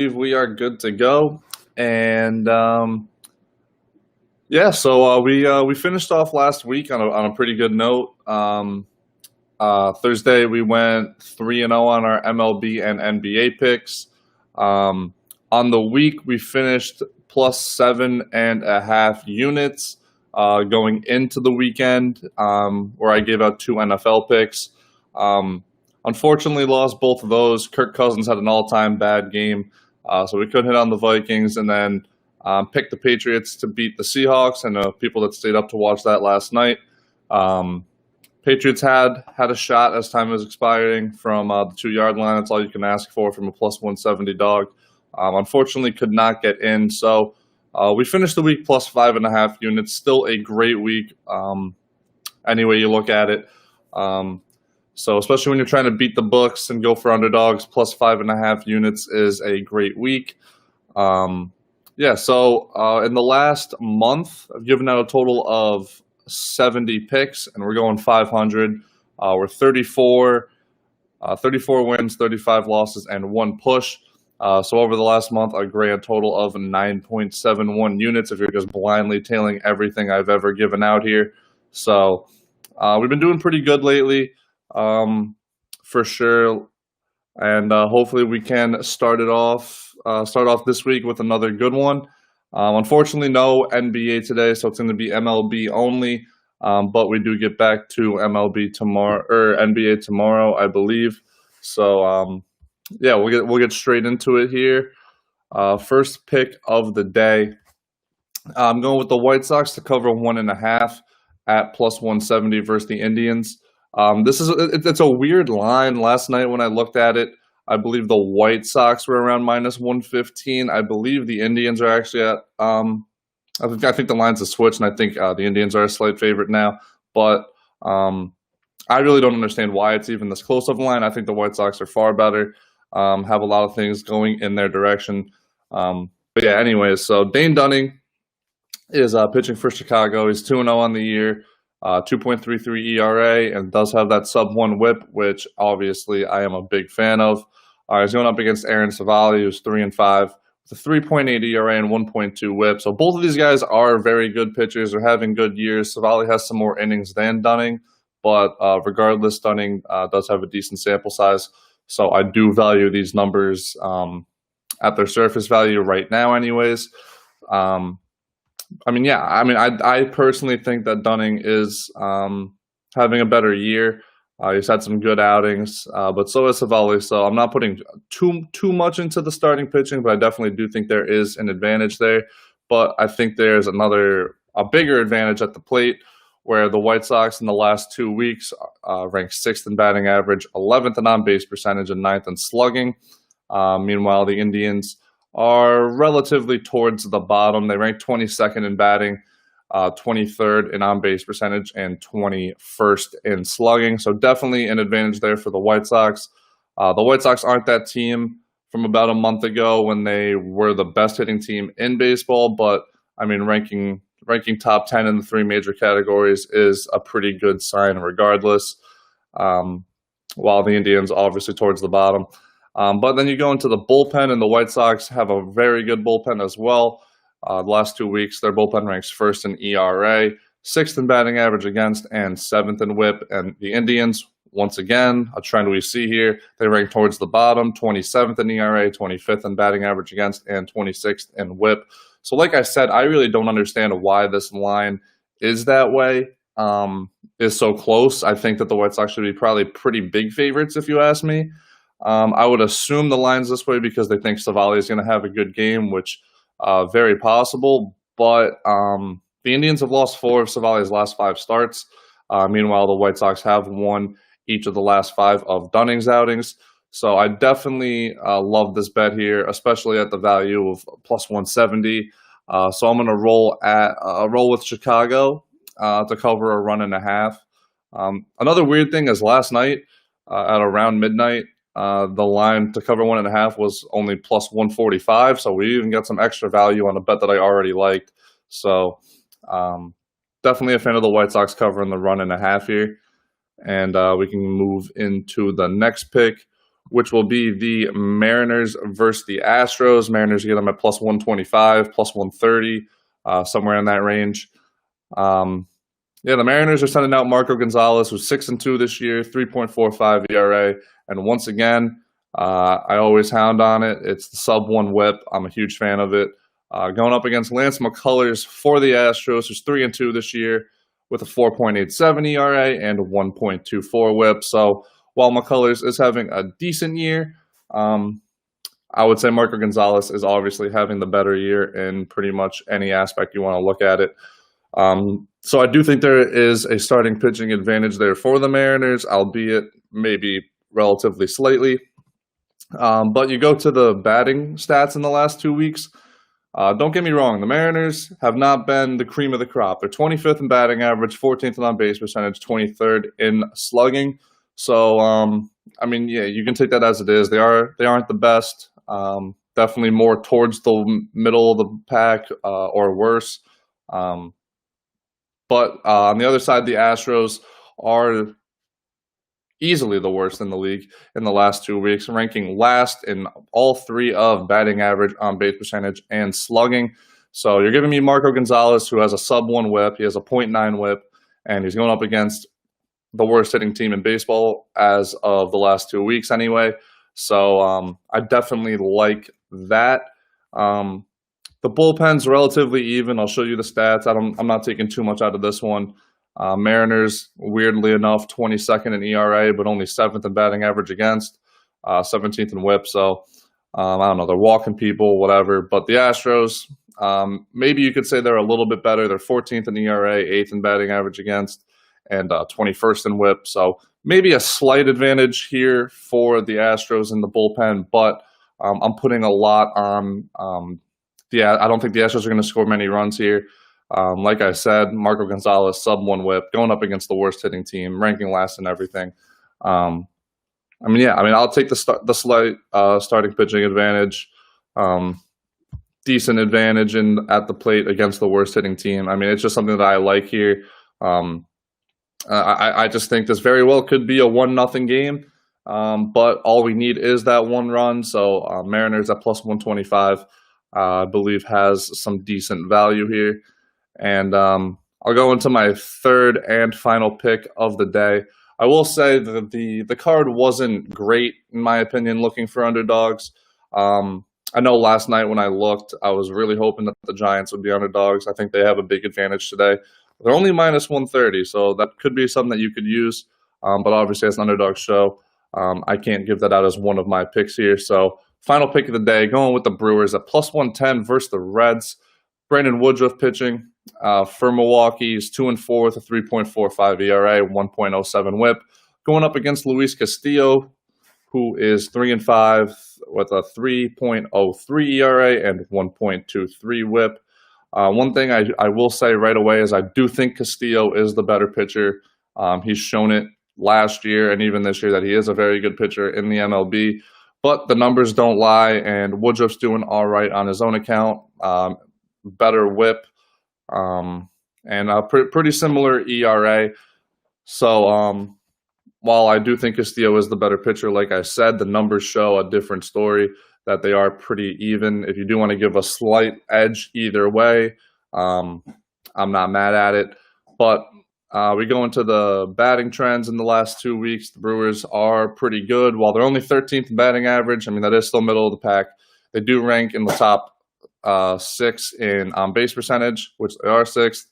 We are good to go. And we finished off last week on a pretty good note. Thursday we went 3-0 on our MLB and NBA picks. On the week we finished plus 7.5 units going into the weekend, where I gave out two NFL picks. Unfortunately, lost both of those. Kirk Cousins had an all-time bad game. So we couldn't hit on the Vikings, and then picked the Patriots to beat the Seahawks. And people that stayed up to watch that last night. Patriots had a shot as time was expiring from the 2-yard line. That's all you can ask for from a plus 170 dog. Unfortunately, could not get in. So we finished the week plus 5.5 units. Still a great week, any way you look at it. So especially when you're trying to beat the books and go for underdogs, plus 5.5 units is a great week. In the last month, I've given out a total of 70 picks, and we're going 500. We're 34 wins, 35 losses, and one push. So over the last month, a grand total of 9.71 units if you're just blindly tailing everything I've ever given out here. So we've been doing pretty good lately. For sure, and hopefully we can start off this week with another good one. Unfortunately, no NBA today, so it's going to be MLB only. But we do get back to MLB tomorrow or NBA tomorrow, I believe. So we'll get straight into it here. First pick of the day. I'm going with the White Sox to cover 1.5 at plus 170 versus the Indians. It's a weird line. Last night when I looked at it, I believe the White Sox were around minus 115. I believe the Indians are actually at I think the line's a switch, and I think the Indians are a slight favorite now. But I really don't understand why it's even this close of a line. I think the White Sox are far better, have a lot of things going in their direction. Anyways, so Dane Dunning is pitching for Chicago. He's 2-0 on the year. 2.33 ERA, and does have that sub-1 whip, which obviously I am a big fan of. He's going up against Aaron Savali, who's 3-5, with a 3.8 ERA and 1.2 whip. So both of these guys are very good pitchers. They're having good years. Savali has some more innings than Dunning, but regardless, Dunning does have a decent sample size. So I do value these numbers at their surface value right now anyways. I personally think that Dunning is having a better year. He's had some good outings, but so is Savali. So I'm not putting too much into the starting pitching, but I definitely do think there is an advantage there. But I think there's a bigger advantage at the plate, where the White Sox in the last 2 weeks ranked 6th in batting average, 11th in on-base percentage, and 9th in slugging. Meanwhile, the Indians are relatively towards the bottom. They rank 22nd in batting, 23rd in on-base percentage, and 21st in slugging. So definitely an advantage there for the White Sox. The White Sox aren't that team from about a month ago when they were the best hitting team in baseball, but ranking top 10 in the three major categories is a pretty good sign regardless, while the Indians obviously towards the bottom. But then you go into the bullpen, and the White Sox have a very good bullpen as well. The last 2 weeks, their bullpen ranks 1st in ERA, 6th in batting average against, and 7th in whip. And the Indians, once again, a trend we see here, they rank towards the bottom, 27th in ERA, 25th in batting average against, and 26th in whip. So like I said, I really don't understand why this line is that way, is so close. I think that the White Sox should be probably pretty big favorites if you ask me. I would assume the line's this way because they think Savali is going to have a good game, which very possible. But the Indians have lost 4 of Savali's last 5 starts. Meanwhile, the White Sox have won each of the last 5 of Dunning's outings. So I definitely love this bet here, especially at the value of plus 170. So I'm going to roll with Chicago to cover a 1.5. Another weird thing is last night at around midnight, the line to cover 1.5 was only plus 145. So we even got some extra value on a bet that I already liked. So definitely a fan of the White Sox covering the 1.5 here. And we can move into the next pick, which will be the Mariners versus the Astros. Mariners get them at plus 125, plus 130, somewhere in that range. Yeah, the Mariners are sending out Marco Gonzalez, who's 6-2 this year, 3.45 ERA, and once again, I always hound on it. It's the sub-1 WHIP. I'm a huge fan of it. Going up against Lance McCullers for the Astros, who's 3-2 this year, with a 4.87 ERA and a 1.24 WHIP. So while McCullers is having a decent year, I would say Marco Gonzalez is obviously having the better year in pretty much any aspect you want to look at it. So I do think there is a starting pitching advantage there for the Mariners, albeit maybe relatively slightly. But you go to the batting stats in the last 2 weeks. Don't get me wrong, the Mariners have not been the cream of the crop. They're 25th in batting average, 14th in on-base percentage, 23rd in slugging. So, I mean, yeah, you can take that as it is. They aren't the best. Definitely more towards the middle of the pack or worse. But on the other side, the Astros are easily the worst in the league in the last 2 weeks, ranking last in all three of batting average, on-base percentage, and slugging. So you're giving me Marco Gonzalez, who has a sub-1 WHIP. He has a .9 WHIP, and he's going up against the worst hitting team in baseball as of the last 2 weeks anyway. So I definitely like that. The bullpen's relatively even. I'll show you the stats. I'm not taking too much out of this one. Mariners, weirdly enough, 22nd in ERA, but only 7th in batting average against, 17th in WHIP. So I don't know. They're walking people, whatever. But the Astros, maybe you could say they're a little bit better. They're 14th in ERA, 8th in batting average against, and 21st in WHIP. So maybe a slight advantage here for the Astros in the bullpen, but I'm putting a lot on. I don't think the Astros are going to score many runs here. Like I said, Marco Gonzalez, sub-1 WHIP, going up against the worst hitting team, ranking last in everything. I'll take the slight starting pitching advantage, decent advantage at the plate against the worst hitting team. I mean, it's just something that I like here. I just think this very well could be a 1-0 game, but all we need is that one run. So Mariners at plus 125. I believe has some decent value here. And I'll go into my third and final pick of the day. I will say that the card wasn't great, in my opinion, looking for underdogs. I know last night when I looked, I was really hoping that the Giants would be underdogs. I think they have a big advantage today. They're only minus 130, so that could be something that you could use. But obviously, as an underdog show, I can't give that out as one of my picks here. So final pick of the day, going with the Brewers at plus 110 versus the Reds. Brandon Woodruff pitching for Milwaukee. He's 2-4 with a 3.45 ERA, 1.07 WHIP. Going up against Luis Castillo, who is 3-5 with a 3.03 ERA and 1.23 WHIP. One thing I will say right away is I do think Castillo is the better pitcher. He's shown it last year and even this year that he is a very good pitcher in the MLB. But the numbers don't lie, and Woodruff's doing all right on his own account. Better WHIP, and a pretty similar ERA. So while I do think Castillo is the better pitcher, like I said, the numbers show a different story, that they are pretty even. If you do want to give a slight edge either way, I'm not mad at it. But we go into the batting trends in the last 2 weeks. The Brewers are pretty good. While they're only 13th in batting average, I mean, that is still middle of the pack. They do rank in the top 6 in on-base percentage, which they are 6th,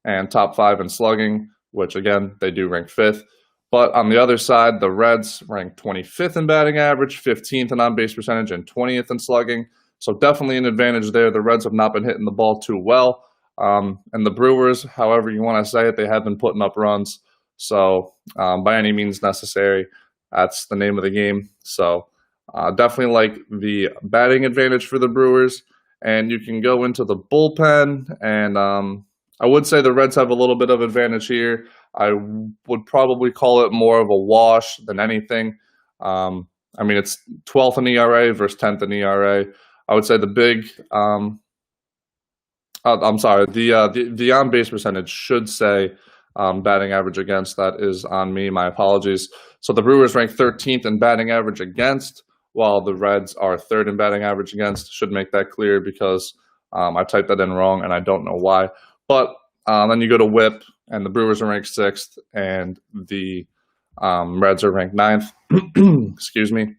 and top 5 in slugging, which, again, they do rank 5th. But on the other side, the Reds rank 25th in batting average, 15th in on-base percentage, and 20th in slugging. So definitely an advantage there. The Reds have not been hitting the ball too well. And the Brewers, however you want to say it, they have been putting up runs. So by any means necessary, that's the name of the game. So definitely like the batting advantage for the Brewers. And you can go into the bullpen. And I would say the Reds have a little bit of advantage here. I would probably call it more of a wash than anything. I mean, it's 12th in ERA versus 10th in ERA. I would say the big the on-base percentage should say batting average against. That is on me. My apologies. So the Brewers rank 13th in batting average against, while the Reds are 3rd in batting average against. Should make that clear because I typed that in wrong and I don't know why. But then you go to WHIP, and the Brewers are ranked 6th, and the Reds are ranked 9th. Excuse me.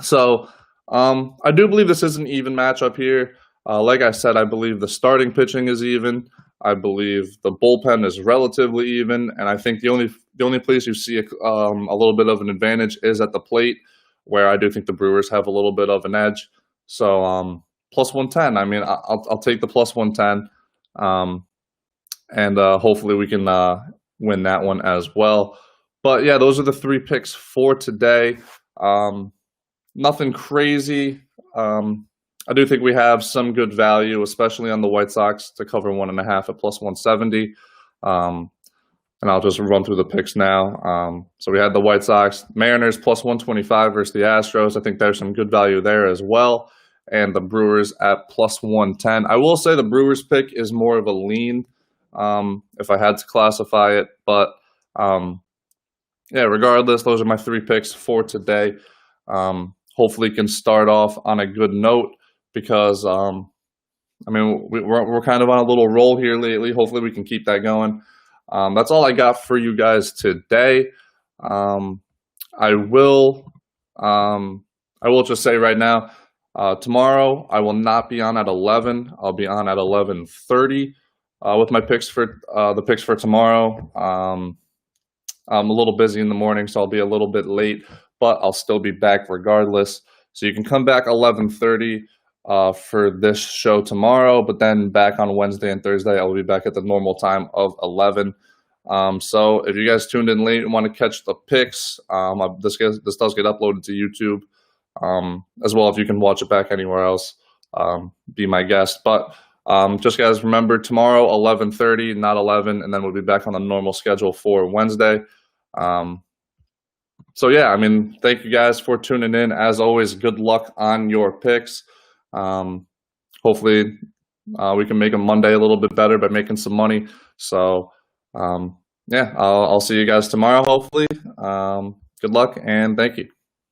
So I do believe this is an even matchup here. Like I said, I believe the starting pitching is even. I believe the bullpen is relatively even, and I think the only place you see a little bit of an advantage is at the plate, where I do think the Brewers have a little bit of an edge. So plus 110. I mean, I'll take the plus 110. And hopefully we can win that one as well. But yeah, those are the 3 picks for today. Nothing crazy. I do think we have some good value, especially on the White Sox to cover 1.5 at plus 170. And I'll just run through the picks now. So we had the White Sox, Mariners plus 125 versus the Astros. I think there's some good value there as well. And the Brewers at plus 110. I will say the Brewers pick is more of a lean, if I had to classify it. But yeah, regardless, those are my 3 picks for today. Hopefully can start off on a good note because, I mean, we're kind of on a little roll here lately. Hopefully we can keep that going. That's all I got for you guys today. I will just say right now, tomorrow I will not be on at 11. I'll be on at 11:30 with my picks for the picks for tomorrow. I'm a little busy in the morning, so I'll be a little bit late, but I'll still be back regardless. So you can come back 11:30 for this show tomorrow, but then back on Wednesday and Thursday, I'll be back at the normal time of 11. So if you guys tuned in late and want to catch the picks, this does get uploaded to YouTube as well. If you can watch it back anywhere else, be my guest. But just guys, remember tomorrow 11:30, not 11, and then we'll be back on the normal schedule for Wednesday. So yeah, I mean, thank you guys for tuning in. As always, good luck on your picks. Hopefully we can make a Monday a little bit better by making some money. So yeah, I'll see you guys tomorrow, hopefully. Good luck and thank you.